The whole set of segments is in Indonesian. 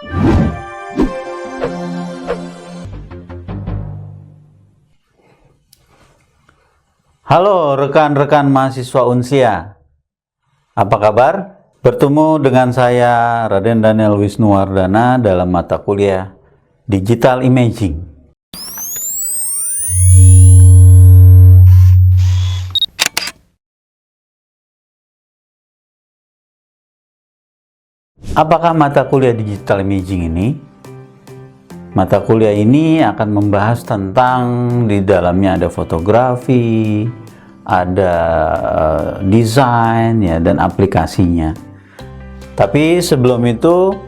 Halo rekan-rekan mahasiswa Unsia, apa kabar? Bertemu dengan saya Raden Daniel Wisnuwardana dalam mata kuliah Digital Imaging. Apakah mata kuliah Digital Imaging ini? Mata kuliah ini akan membahas tentang di dalamnya ada fotografi, ada desain ya, dan aplikasinya. Tapi sebelum itu,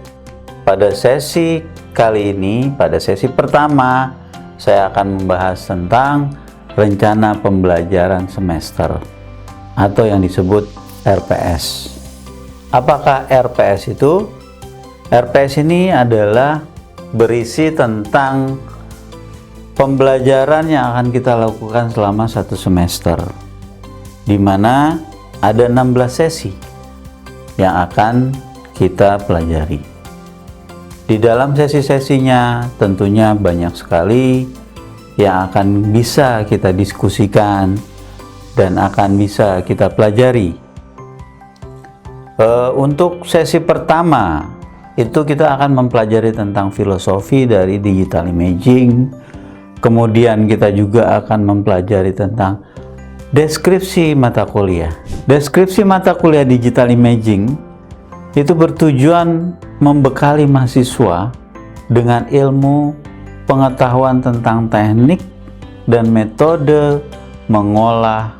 pada sesi kali ini, pada sesi pertama, saya akan membahas tentang rencana pembelajaran semester atau yang disebut RPS. Apakah RPS itu? RPS ini adalah berisi tentang pembelajaran yang akan kita lakukan selama satu semester, di mana ada 16 sesi yang akan kita pelajari. Di dalam sesi-sesinya tentunya banyak sekali yang akan bisa kita diskusikan dan akan bisa kita pelajari. Untuk sesi pertama itu kita akan mempelajari tentang filosofi dari digital imaging. Kemudian kita juga akan mempelajari tentang deskripsi mata kuliah. Deskripsi mata kuliah digital imaging itu bertujuan membekali mahasiswa dengan ilmu pengetahuan tentang teknik dan metode mengolah,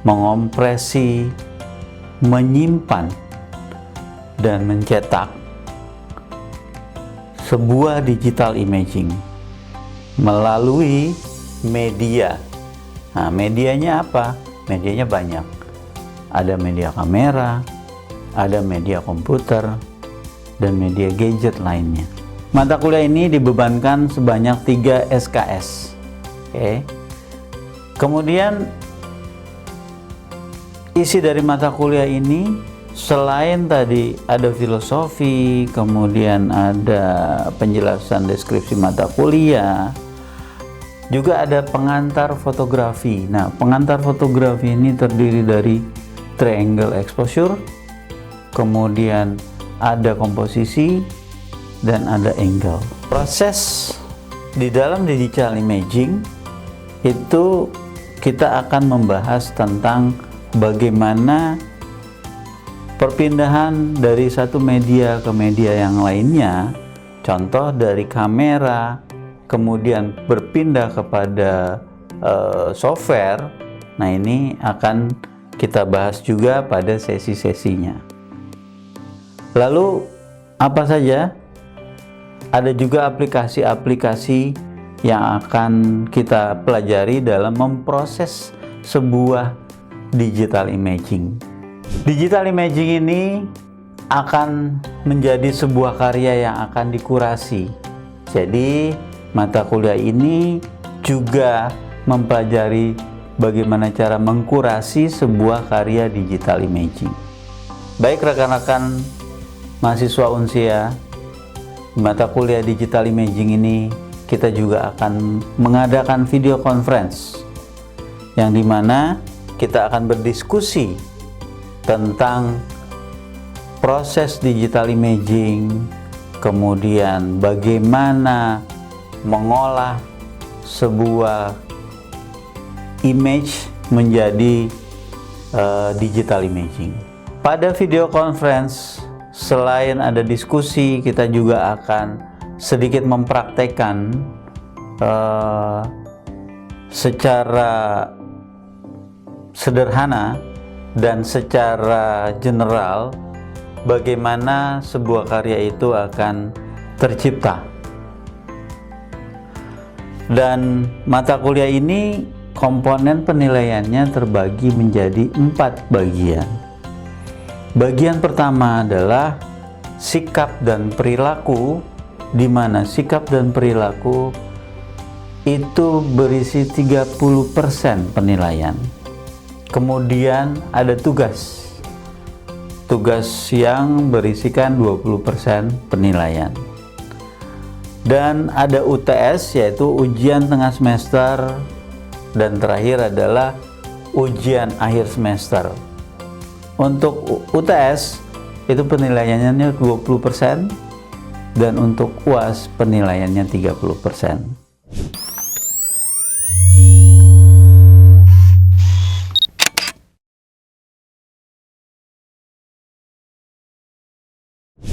mengompresi, menyimpan, dan mencetak sebuah digital imaging melalui media. Nah, medianya apa? Medianya banyak. Ada media kamera, ada media komputer, dan media gadget lainnya. Mata kuliah ini dibebankan sebanyak 3 SKS. Oke. Kemudian isi dari mata kuliah ini selain tadi ada filosofi, kemudian ada penjelasan deskripsi mata kuliah, juga ada pengantar fotografi. Nah, pengantar fotografi ini terdiri dari triangle exposure, kemudian ada komposisi, dan ada angle. Proses di dalam digital imaging itu kita akan membahas tentang bagaimana perpindahan dari satu media ke media yang lainnya, contoh dari kamera, kemudian berpindah kepada software. Nah, ini akan kita bahas juga pada sesi-sesinya. Lalu, apa saja? Ada juga aplikasi-aplikasi yang akan kita pelajari dalam memproses sebuah digital imaging. Digital imaging ini akan menjadi sebuah karya yang akan dikurasi. Jadi, mata kuliah ini juga mempelajari bagaimana cara mengkurasi sebuah karya digital imaging. Baik rekan-rekan mahasiswa Unsia, mata kuliah digital imaging ini kita juga akan mengadakan video conference yang dimana kita akan berdiskusi tentang proses digital imaging, kemudian bagaimana mengolah sebuah image menjadi digital imaging. Pada video conference, selain ada diskusi, kita juga akan sedikit mempraktekkan secara sederhana dan secara general bagaimana sebuah karya itu akan tercipta. Dan mata kuliah ini komponen penilaiannya terbagi menjadi 4 bagian. Bagian pertama adalah sikap dan perilaku, di mana sikap dan perilaku itu berisi 30% penilaian. Kemudian ada tugas yang berisikan 20% penilaian. Dan ada UTS, yaitu ujian tengah semester, dan terakhir adalah ujian akhir semester. Untuk UTS itu penilaiannya 20%, dan untuk UAS penilaiannya 30%.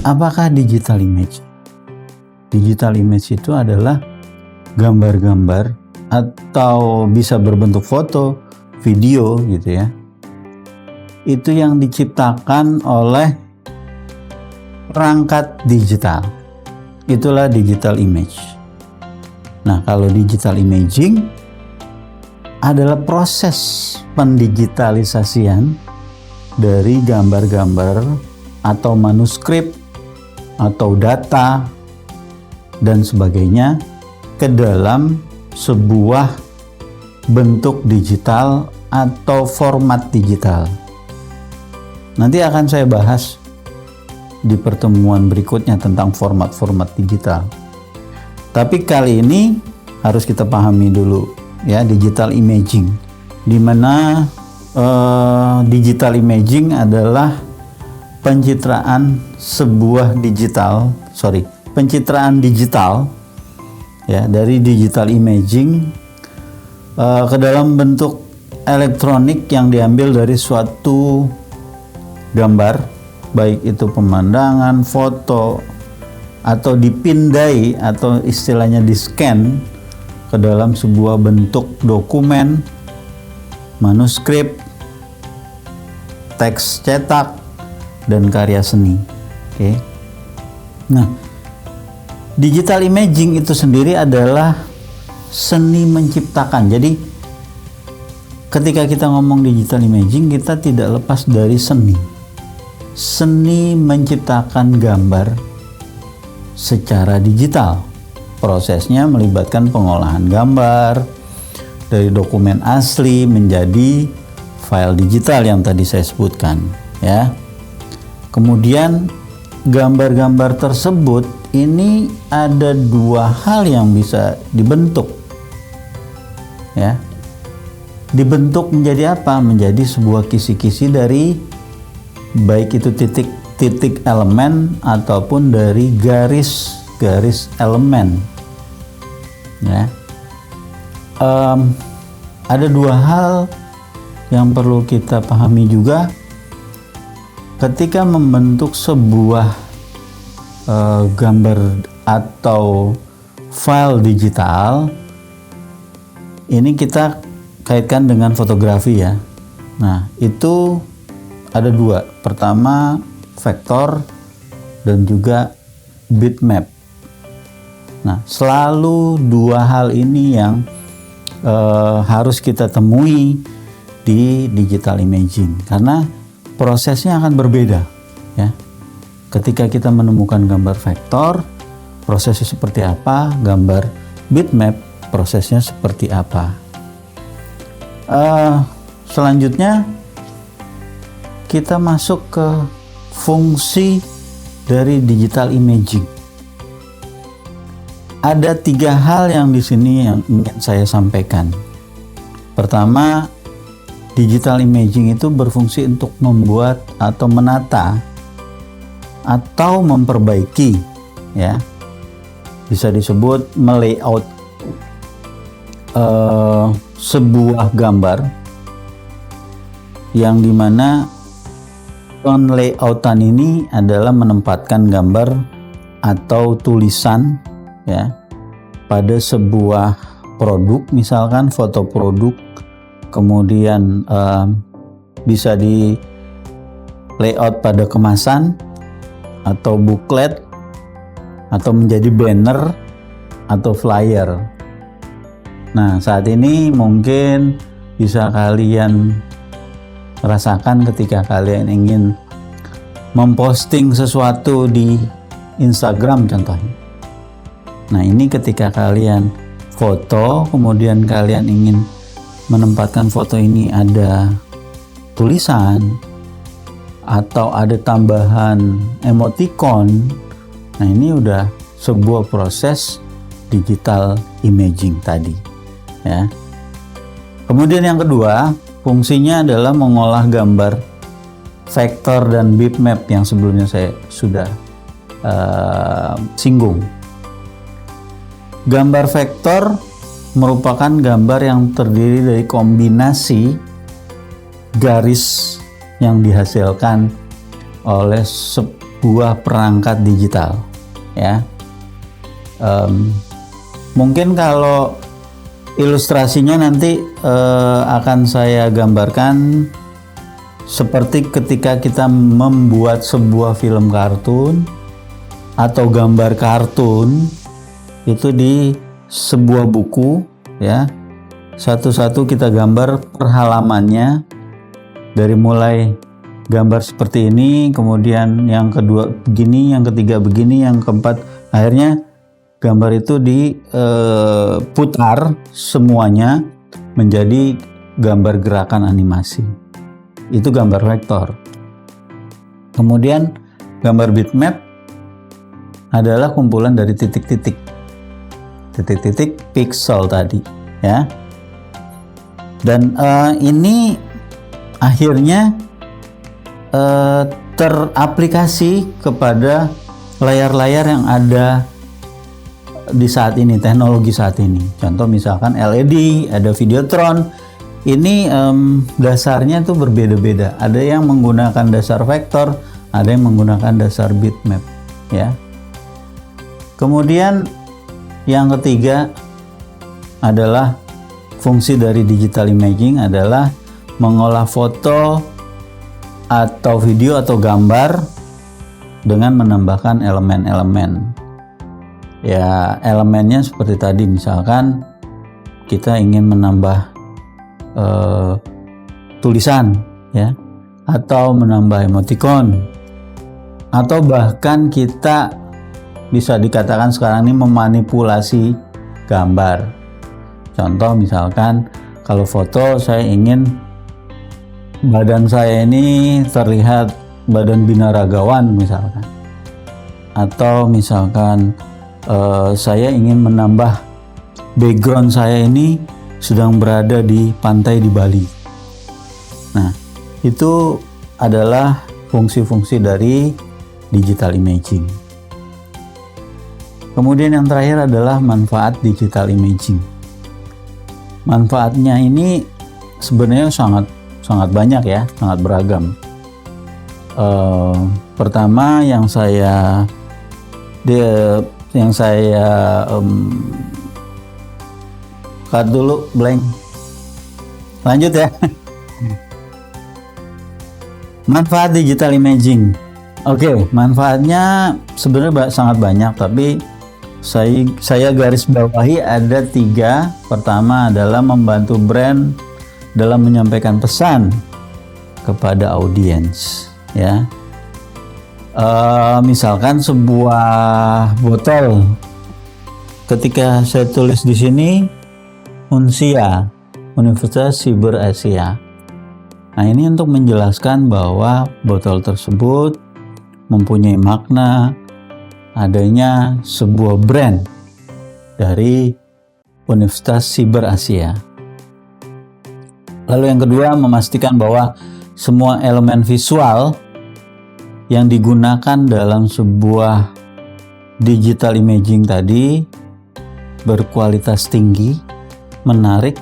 Apakah digital image? Digital image itu adalah gambar-gambar atau bisa berbentuk foto, video gitu ya. Itu yang diciptakan oleh perangkat digital. Itulah digital image. Nah, kalau digital imaging adalah proses pendigitalisasian dari gambar-gambar atau manuskrip atau data dan sebagainya ke dalam sebuah bentuk digital atau format digital. Nanti akan saya bahas di pertemuan berikutnya tentang format-format digital. Tapi kali ini harus kita pahami dulu ya, digital imaging, di mana digital imaging adalah pencitraan digital ya, dari digital imaging ke dalam bentuk elektronik yang diambil dari suatu gambar, baik itu pemandangan, foto, atau dipindai atau istilahnya di-scan ke dalam sebuah bentuk dokumen, manuskrip, teks cetak, dan karya seni. Oke. Nah, digital imaging itu sendiri adalah seni menciptakan. Jadi ketika kita ngomong digital imaging, kita tidak lepas dari seni. Seni menciptakan gambar secara digital. Prosesnya melibatkan pengolahan gambar dari dokumen asli menjadi file digital yang tadi saya sebutkan, ya. Kemudian gambar-gambar tersebut ini ada dua hal yang bisa dibentuk, ya. Dibentuk menjadi apa? Menjadi sebuah kisi-kisi dari baik itu titik elemen ataupun dari garis elemen, ya. Ada dua hal yang perlu kita pahami juga ketika membentuk sebuah gambar atau file digital. Ini kita kaitkan dengan fotografi ya. Nah, itu ada dua. Pertama, vektor dan juga bitmap. Nah, selalu dua hal ini yang harus kita temui di digital imaging, karena prosesnya akan berbeda, ya. Ketika kita menemukan gambar vektor, prosesnya seperti apa? Gambar bitmap, prosesnya seperti apa? Selanjutnya kita masuk ke fungsi dari digital imaging. Ada tiga hal yang di sini yang ingin saya sampaikan. Pertama, digital imaging itu berfungsi untuk membuat atau menata atau memperbaiki, ya. Bisa disebut melayout sebuah gambar, yang dimana layoutan ini adalah menempatkan gambar atau tulisan, ya, pada sebuah produk, misalkan foto produk. Kemudian bisa di layout pada kemasan atau booklet atau menjadi banner atau flyer. Nah, saat ini mungkin bisa kalian rasakan ketika kalian ingin memposting sesuatu di Instagram contohnya. Nah, ini ketika kalian foto, kemudian kalian ingin menempatkan foto ini ada tulisan atau ada tambahan emoticon. Nah, ini udah sebuah proses digital imaging tadi, ya. Kemudian yang kedua, fungsinya adalah mengolah gambar vektor dan bitmap yang sebelumnya saya sudah singgung. Gambar vektor merupakan gambar yang terdiri dari kombinasi garis yang dihasilkan oleh sebuah perangkat digital, ya. Mungkin kalau ilustrasinya nanti akan saya gambarkan seperti ketika kita membuat sebuah film kartun atau gambar kartun itu di sebuah buku, ya. Satu-satu kita gambar per halamannya, dari mulai gambar seperti ini, kemudian yang kedua begini, yang ketiga begini, yang keempat, akhirnya gambar itu diputar semuanya menjadi gambar gerakan animasi. Itu gambar vektor. Kemudian gambar bitmap adalah kumpulan dari titik-titik pixel tadi, ya. Dan ini akhirnya teraplikasi kepada layar-layar yang ada di saat ini, teknologi saat ini. Contoh misalkan LED, ada Videotron. Ini dasarnya tuh berbeda-beda. Ada yang menggunakan dasar vektor, ada yang menggunakan dasar bitmap, ya. Kemudian yang ketiga adalah fungsi dari digital imaging adalah mengolah foto atau video atau gambar dengan menambahkan elemen-elemen. Ya, elemennya seperti tadi, misalkan kita ingin menambah tulisan, ya, atau menambah emoticon, atau bahkan kita bisa dikatakan sekarang ini memanipulasi gambar. Contoh misalkan kalau foto saya ingin badan saya ini terlihat badan binaragawan misalkan, atau misalkan saya ingin menambah background saya ini sedang berada di pantai di Bali. Nah, itu adalah fungsi-fungsi dari digital imaging. Kemudian yang terakhir adalah manfaat digital imaging. Manfaatnya ini sebenarnya sangat banyak, ya, sangat beragam. Pertama yang saya cut dulu, blank. Lanjut ya. Manfaat digital imaging. Oke, manfaatnya sebenarnya sangat banyak, tapi saya garis bawahi ada 3. Pertama adalah membantu brand dalam menyampaikan pesan kepada audiens, ya. Misalkan sebuah botol, ketika saya tulis di sini Unsia, Universitas Siber Asia. Nah, ini untuk menjelaskan bahwa botol tersebut mempunyai makna adanya sebuah brand dari Universitas Siber Asia. Lalu yang kedua, memastikan bahwa semua elemen visual yang digunakan dalam sebuah digital imaging tadi berkualitas tinggi, menarik,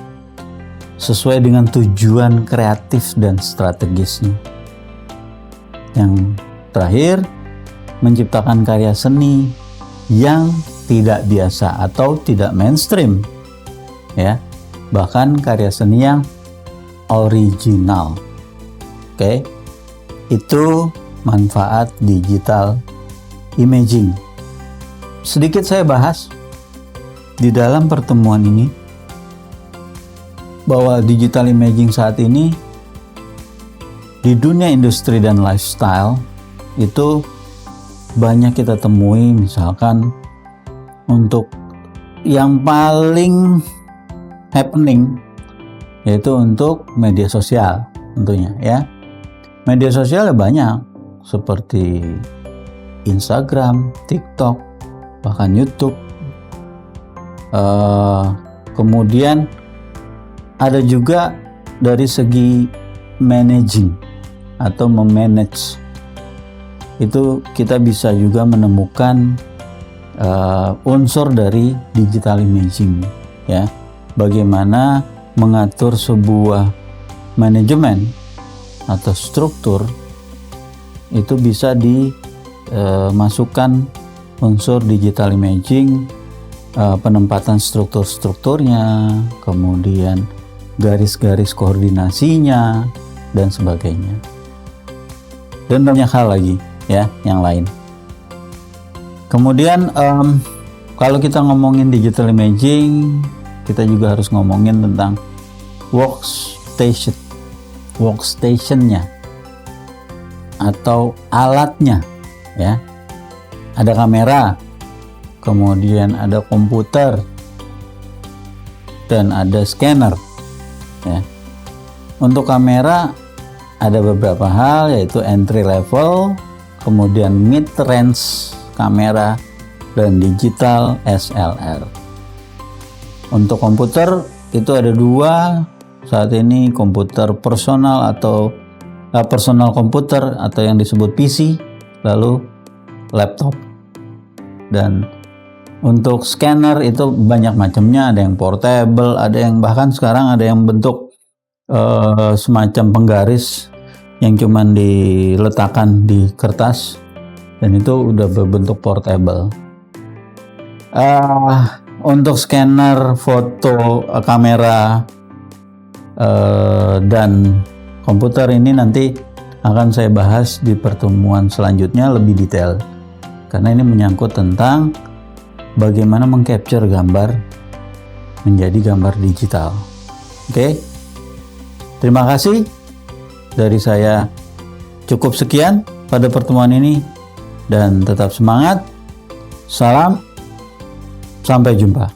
sesuai dengan tujuan kreatif dan strategisnya. Yang terakhir, menciptakan karya seni yang tidak biasa atau tidak mainstream, ya, bahkan karya seni yang original. Oke, itu manfaat digital imaging. Sedikit saya bahas di dalam pertemuan ini bahwa digital imaging saat ini di dunia industri dan lifestyle itu banyak kita temui, misalkan untuk yang paling happening yaitu untuk media sosial tentunya, ya. Media sosial banyak seperti Instagram, TikTok, bahkan YouTube. Kemudian ada juga dari segi managing atau memanage, itu kita bisa juga menemukan unsur dari digital imaging, ya, bagaimana mengatur sebuah manajemen atau struktur, itu bisa dimasukkan unsur digital imaging, penempatan strukturnya, kemudian garis-garis koordinasinya dan sebagainya, dan banyak hal lagi ya yang lain. Kemudian kalau kita ngomongin digital imaging, kita juga harus ngomongin tentang workstationnya atau alatnya, ya. Ada kamera, kemudian ada komputer, dan ada scanner, ya. Untuk kamera ada beberapa hal, yaitu entry level, kemudian mid range kamera, dan digital SLR. Untuk komputer itu ada dua saat ini, komputer personal atau personal komputer atau yang disebut PC, lalu laptop. Dan untuk scanner itu banyak macamnya, ada yang portable, ada yang bahkan sekarang ada yang bentuk semacam penggaris yang cuman diletakkan di kertas, dan itu udah berbentuk portable. Untuk scanner, foto, kamera, dan komputer ini nanti akan saya bahas di pertemuan selanjutnya lebih detail, karena ini menyangkut tentang bagaimana mengcapture gambar menjadi gambar digital. Oke, terima kasih dari saya. Cukup sekian pada pertemuan ini, dan tetap semangat. Salam, sampai jumpa.